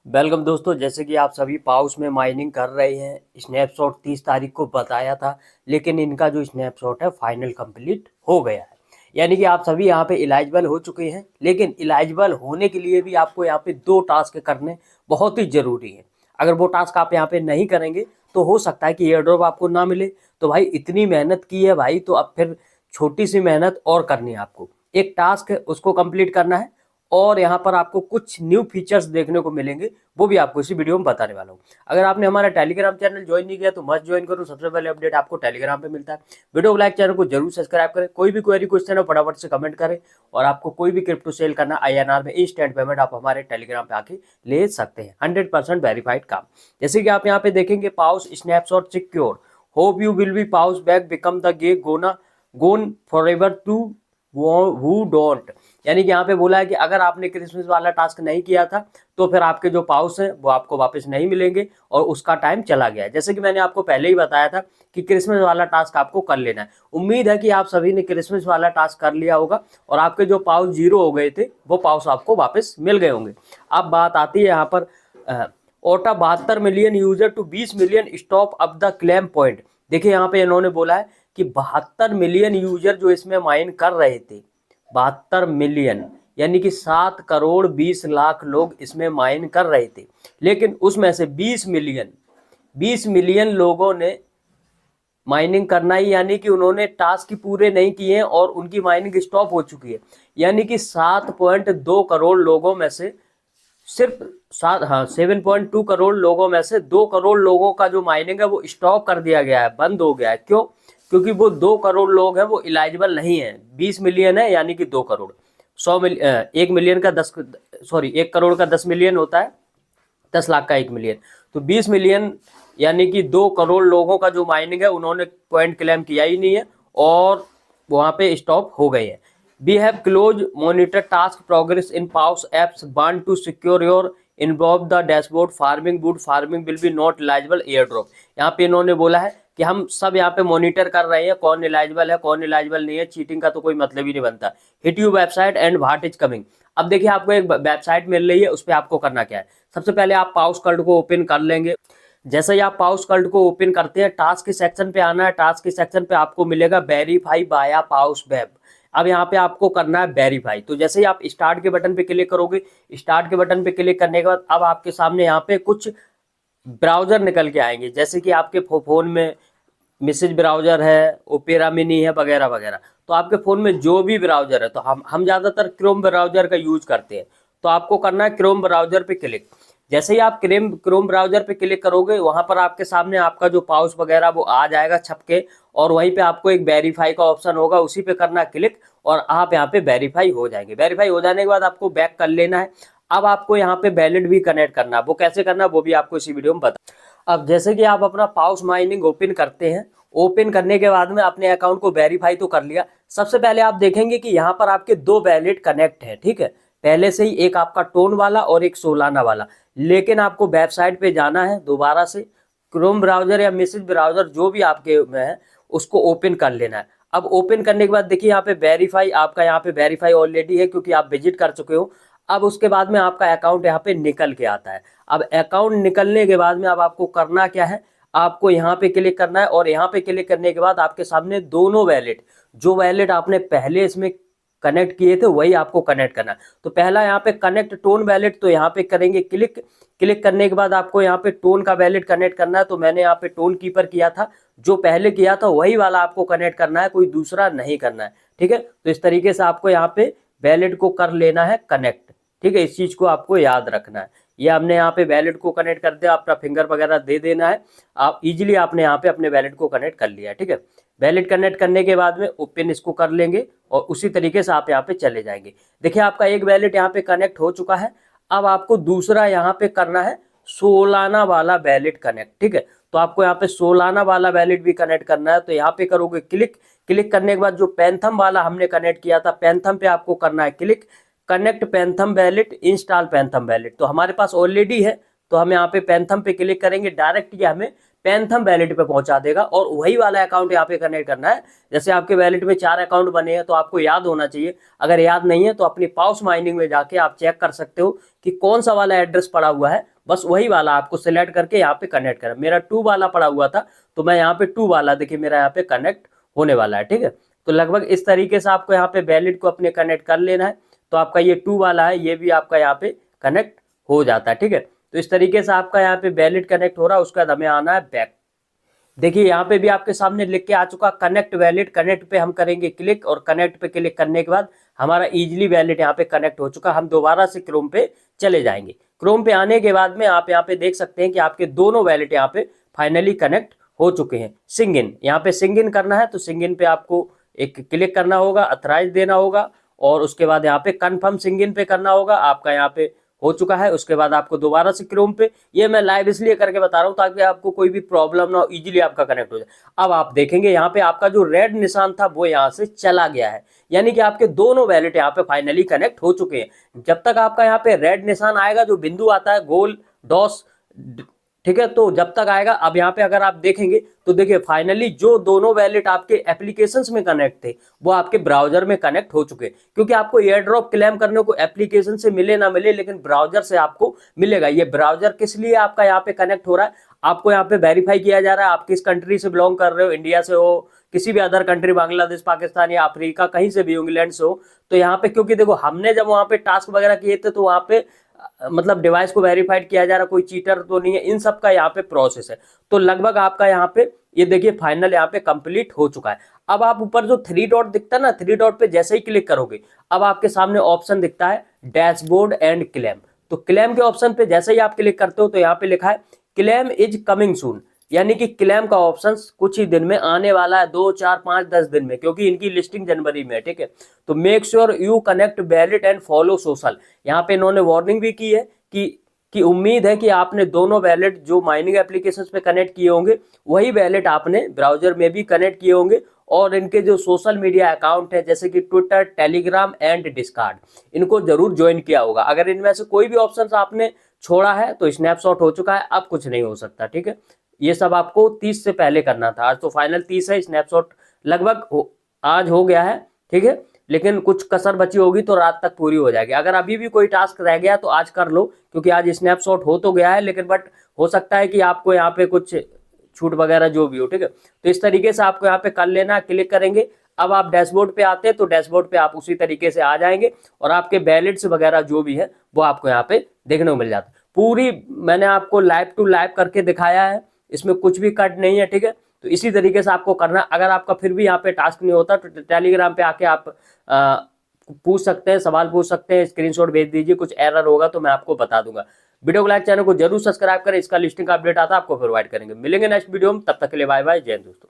Welcome दोस्तों, जैसे कि आप सभी पाउस में माइनिंग कर रहे हैं। स्नैपशॉट 30 तारीख को बताया था, लेकिन इनका जो स्नैपशॉट है फाइनल कंप्लीट हो गया है। यानी कि आप सभी यहाँ पे इलाइजिबल हो चुके हैं। लेकिन इलाइजिबल होने के लिए भी आपको यहाँ पे 2 टास्क करने बहुत ही ज़रूरी है। अगर वो टास्क आप यहाँ पे नहीं करेंगे तो हो सकता है कि एयर ड्रॉप आपको ना मिले। तो भाई इतनी मेहनत की है भाई, तो अब फिर छोटी सी मेहनत और करनी है आपको। एक टास्क है उसको कंप्लीट करना है, और यहाँ पर आपको कुछ न्यू फीचर्स देखने को मिलेंगे, वो भी आपको इसी वीडियो में बताने वाला हूँ। अगर आपने हमारा टेलीग्राम चैनल ज्वाइन नहीं किया तो मस्ट ज्वाइन करो। सबसे पहले अपडेट आपको टेलीग्राम पे मिलता है। वीडियो को लाइक, चैनल को जरूर सब्सक्राइब करें। कोई भी क्वेरी क्वेश्चन है फटाफट से कमेंट करें। और आपको कोई भी क्रिप्टो सेल करना INR में इंस्टेंट पेमेंट आप हमारे टेलीग्राम पे आके ले सकते हैं। 100% वेरीफाइड काम। जैसे कि आप यहाँ पे देखेंगे, pause snapshot secure, hope you will be pause back become the gay gonna gone forever to who don't. यानी कि यहाँ पे बोला है कि अगर आपने क्रिसमस वाला टास्क नहीं किया था तो फिर आपके जो पाउस हैं वो आपको वापस नहीं मिलेंगे और उसका टाइम चला गया है। जैसे कि मैंने आपको पहले ही बताया था कि क्रिसमस वाला टास्क आपको कर लेना है। उम्मीद है कि आप सभी ने क्रिसमस वाला टास्क कर लिया होगा और आपके जो पाउस 0 हो गए थे वो पाउस आपको वापस मिल गए होंगे। अब बात आती है यहाँ पर ओटा 72 million user to 20 million stop up the claim point. देखिए यहाँ पे इन्होंने बोला है कि 72 मिलियन यूजर जो इसमें माइन कर रहे थे, 72 मिलियन यानी कि 7 करोड़ 20 लाख लोग इसमें माइन कर रहे थे। लेकिन उसमें से 20 मिलियन लोगों ने माइनिंग करना ही, यानी कि उन्होंने टास्क पूरे नहीं किए हैं और उनकी माइनिंग स्टॉप हो चुकी है। यानी कि 7.2 करोड़ लोगों में से सिर्फ 7.2 करोड़ लोगों में से 2 करोड़ लोगों का जो माइनिंग है वो स्टॉप कर दिया गया है, बंद हो गया है। क्यों? क्योंकि वो 2 करोड़ लोग हैं वो इलाइजिबल नहीं है। 20 मिलियन है यानी कि 2 करोड़। 1 मिलियन का 1 करोड़ का 10 मिलियन होता है, 10 लाख का 1 मिलियन। तो 20 मिलियन यानी कि 2 करोड़ लोगों का जो माइनिंग है उन्होंने पॉइंट क्लेम किया ही नहीं है और वहां पे स्टॉप हो गए हैं। We have close monitor task progress in Paus apps want to secure your involve the dashboard farming wood farming will be not eligible airdrop। यहाँ पे इन्होंने बोला है कि हम सब यहाँ पे मॉनिटर कर रहे हैं कौन एलिजिबल है कौन एलिजिबल नहीं है। चीटिंग का तो कोई मतलब ही नहीं बनता। Hit you website and what is coming. अब देखिए आपको एक वेबसाइट मिल रही है, उस पर आपको करना क्या है। सबसे पहले आप पाउस कल्ट को ओपन कर लेंगे। जैसे ही आप पाउस कल्ट को ओपन करते हैं, टास्क के सेक्शन पे आना है। टास्क के सेक्शन पे आपको मिलेगा वेरीफाई बाया पाउस वेब। अब यहाँ पे आपको करना है वेरीफाई। तो जैसे ही आप स्टार्ट के बटन पे क्लिक करोगे, स्टार्ट के बटन पे क्लिक करने के बाद अब आपके सामने यहाँ पे कुछ ब्राउजर निकल के आएंगे। जैसे कि आपके फोन में मैसेज ब्राउजर है, ओपेरा मिनी है, वगैरह वगैरह। तो आपके फोन में जो भी ब्राउजर है, तो हम ज़्यादातर क्रोम ब्राउजर का यूज करते हैं। तो आपको करना है क्रोम ब्राउजर पे क्लिक। जैसे ही आप क्रोम ब्राउजर पे क्लिक करोगे, वहां पर आपके सामने आपका जो पाउस वगैरह वो आ जाएगा छप के, और वहीं पे आपको एक वेरीफाई का ऑप्शन होगा, उसी पे करना क्लिक और आप यहाँ पे वेरीफाई हो जाएंगे। वेरीफाई हो जाने के बाद आपको बैक कर लेना है। अब आपको यहाँ पे वैलेट भी कनेक्ट करना है। वो कैसे करना है वो भी आपको इसी वीडियो में बता। अब जैसे कि आप अपना पाउस माइनिंग ओपन करते हैं, ओपन करने के बाद में अपने अकाउंट को वेरीफाई तो कर लिया। सबसे पहले आप देखेंगे कि यहाँ पर आपके 2 वैलेट कनेक्ट है, ठीक है। पहले से ही एक आपका टोन वाला और एक सोलाना वाला। लेकिन आपको वेबसाइट पे जाना है, दोबारा से क्रोम ब्राउजर या मैसेज ब्राउजर जो भी आपके में है उसको ओपन कर लेना है। अब ओपन करने के बाद देखिए यहाँ पे वेरीफाई, आपका यहाँ पे वेरीफाई ऑलरेडी है क्योंकि आप विजिट कर चुके हो। अब उसके बाद में आपका अकाउंट यहाँ पे निकल के आता है। अब अकाउंट निकलने के बाद में अब आपको करना क्या है, आपको यहाँ पे क्लिक करना है और यहाँ पे क्लिक करने के बाद आपके सामने दोनों वैलेट, जो वैलेट आपने पहले इसमें कनेक्ट किए थे वही आपको कनेक्ट करना है। तो पहला यहाँ पे कनेक्ट टोन वैलेट, तो यहाँ पे करेंगे क्लिक। क्लिक करने के बाद आपको यहाँ पे टोन का वैलेट कनेक्ट करना है। तो मैंने यहाँ पे टोन कीपर किया था, जो पहले किया था वही वाला आपको कनेक्ट करना है, कोई दूसरा नहीं करना है, ठीक है। तो इस तरीके से आपको यहाँ पे वैलेट को कर लेना है कनेक्ट, ठीक है। इस चीज को आपको याद रखना है। ये हमने यहाँ पे वैलेट को कनेक्ट कर दिया, अपना फिंगर वगैरह दे देना है। आप इजीली आपने यहाँ पे अपने वैलेट को कनेक्ट कर लिया है, ठीक है। वैलेट कनेक्ट करने के बाद में ओपन इसको कर लेंगे और उसी तरीके से आप यहाँ पे चले जाएंगे। देखिए आपका एक वैलेट यहाँ पे कनेक्ट हो चुका है। अब आपको दूसरा यहाँ पे करना है सोलाना वाला वैलेट कनेक्ट, ठीक है। तो आपको यहाँ पे सोलाना वाला वैलेट भी कनेक्ट करना है। तो यहाँ पे करोगे क्लिक। क्लिक करने के बाद जो पैंथम वाला हमने कनेक्ट किया था, पैंथम पे आपको करना है click. Connect Phantom wallet, install Phantom wallet, तो हमारे पास ऑलरेडी है। तो हम यहाँ पे पैंथम पे क्लिक करेंगे, डायरेक्ट ये हमें पैंथम वैलेट पे पहुंचा देगा और वही वाला अकाउंट यहाँ पे कनेक्ट करना है। जैसे आपके वैलेट में 4 अकाउंट बने हैं तो आपको याद होना चाहिए। अगर याद नहीं है तो अपनी पाउस माइनिंग में जाके आप चेक कर सकते हो कि कौन सा वाला एड्रेस पड़ा हुआ है, बस वही वाला आपको सिलेक्ट करके यहाँ पे कनेक्ट करना। मेरा 2 वाला पड़ा हुआ था तो मैं यहाँ पे 2 वाला देखिए मेरा यहाँ पे कनेक्ट होने वाला है, ठीक है। तो लगभग इस तरीके से आपको यहाँ पे वैलिड को अपने कनेक्ट कर लेना है। तो आपका ये 2 वाला है, ये भी आपका यहाँ पे कनेक्ट हो जाता है, ठीक है। तो इस तरीके से आपका यहाँ पे वैलिड कनेक्ट हो रहा है। उसके बाद हमें आना है बैक। देखिए यहाँ पे भी आपके सामने लिख के आ चुका कनेक्ट वैलिड। कनेक्ट पे हम करेंगे क्लिक और कनेक्ट पे क्लिक करने के बाद हमारा इजीली वैलिड यहाँ पे कनेक्ट हो चुका। हम दोबारा से क्रोम पे चले जाएंगे। क्रोम पे आने के बाद में आप यहाँ पे देख सकते हैं कि आपके दोनों वैलिड यहाँ पे फाइनली कनेक्ट हो चुके हैं। सिंग इन, यहाँ पे सिंग इन करना है तो सिंग इन पे आपको एक क्लिक करना होगा, अथराइज देना होगा और उसके बाद यहाँ पे कन्फर्म सिंग इन पे करना होगा। आपका यहाँ पे हो चुका है। उसके बाद आपको दोबारा से क्रोम पे, ये मैं लाइव इसलिए करके बता रहा हूँ ताकि आपको कोई भी प्रॉब्लम ना हो, इजीली आपका कनेक्ट हो जाए। अब आप देखेंगे यहाँ पे आपका जो रेड निशान था वो यहाँ से चला गया है, यानी कि आपके दोनों वैलेट यहाँ पे फाइनली कनेक्ट हो चुके हैं। जब तक आपका यहाँ पे रेड निशान आएगा, जो बिंदु आता है गोल डॉस, ठीक है, तो जब तक आएगा, अब यहाँ पे अगर आप देखेंगे तो देखिए फाइनली जो दोनों वैलेट आपके एप्लीकेशंस में कनेक्ट थे वो आपके ब्राउजर में कनेक्ट हो चुके हैं। क्योंकि आपको एयर ड्रॉप क्लेम करने को एप्लीकेशन से मिले ना मिले, लेकिन ब्राउजर से आपको मिलेगा। ये ब्राउजर किस लिए आपका यहाँ पे कनेक्ट हो रहा है, आपको यहाँ पे वेरीफाई किया जा रहा है आप किस कंट्री से बिलोंग कर रहे हो, इंडिया से हो, किसी भी अदर कंट्री, बांग्लादेश, पाकिस्तान या अफ्रीका, कहीं से भी, इंग्लैंड से हो। तो यहाँ पे क्योंकि देखो हमने जब वहाँ पे टास्क वगैरह किए थे तो वहाँ पे मतलब डिवाइस को वेरीफाइड किया जा रहा, कोई चीटर तो नहीं है, इन सब का यहाँ पे प्रोसेस है। तो लगभग आपका यहाँ पे ये देखिए फाइनल यहाँ पे कंप्लीट हो चुका है। अब आप ऊपर जो 3 डॉट दिखता है ना, 3 डॉट पे जैसे ही क्लिक करोगे अब आपके सामने ऑप्शन दिखता है डैशबोर्ड एंड क्लेम। तो क्लेम के ऑप्शन पे जैसे ही आप क्लिक करते हो तो यहाँ पे लिखा है क्लेम इज कमिंग सून, यानी कि क्लेम का ऑप्शन कुछ ही दिन में आने वाला है, 2, 4, 5, 10 दिन में, क्योंकि इनकी लिस्टिंग जनवरी में है, ठीक है। तो make sure you connect valid and follow social. यहाँ पे इन्होंने वार्निंग भी की है कि उम्मीद है कि आपने दोनों वैलेट जो माइनिंग एप्लीकेशंस पे कनेक्ट किए होंगे वही वैलेट आपने ब्राउजर में भी कनेक्ट किए होंगे, और इनके जो सोशल मीडिया अकाउंट है जैसे कि ट्विटर, टेलीग्राम एंड डिस्कॉर्ड, इनको जरूर ज्वाइन किया होगा। अगर इनमें से कोई भी ऑप्शन आपने छोड़ा है तो स्नैपशॉट हो चुका है, अब कुछ नहीं हो सकता, ठीक है। ये सब आपको 30 से पहले करना था। आज तो फाइनल 30 है, स्नैपशॉट लगभग आज हो गया है, ठीक है, लेकिन कुछ कसर बची होगी तो रात तक पूरी हो जाएगी। अगर अभी भी कोई टास्क रह गया तो आज कर लो, क्योंकि आज स्नैपशॉट हो तो गया है, लेकिन बट हो सकता है कि आपको यहाँ पे कुछ छूट वगैरह जो भी हो, ठीक है। तो इस तरीके से आपको यहाँ पे कर लेना, क्लिक करेंगे। अब आप डैशबोर्ड पे आते हैं तो डैशबोर्ड पे आप उसी तरीके से आ जाएंगे और आपके बैलेंस वगैरह जो भी है वो आपको यहाँ पे देखने को मिल जाता है। पूरी मैंने आपको लाइव टू लाइव करके दिखाया है, इसमें कुछ भी कट नहीं है, ठीक है। तो इसी तरीके से आपको करना। अगर आपका फिर भी यहाँ पे टास्क नहीं होता तो टेलीग्राम पे आके आप पूछ सकते हैं, सवाल पूछ सकते हैं, स्क्रीनशॉट भेज दीजिए, कुछ एरर होगा तो मैं आपको बता दूंगा। वीडियो को लाइक, चैनल को जरूर सब्सक्राइब करें, इसका लिस्टिंग का अपडेट आता है आपको प्रोवाइड करेंगे। मिलेंगे नेक्स्ट वीडियो में, तब तक के लिए बाय बाय, जय हिंद दोस्तों।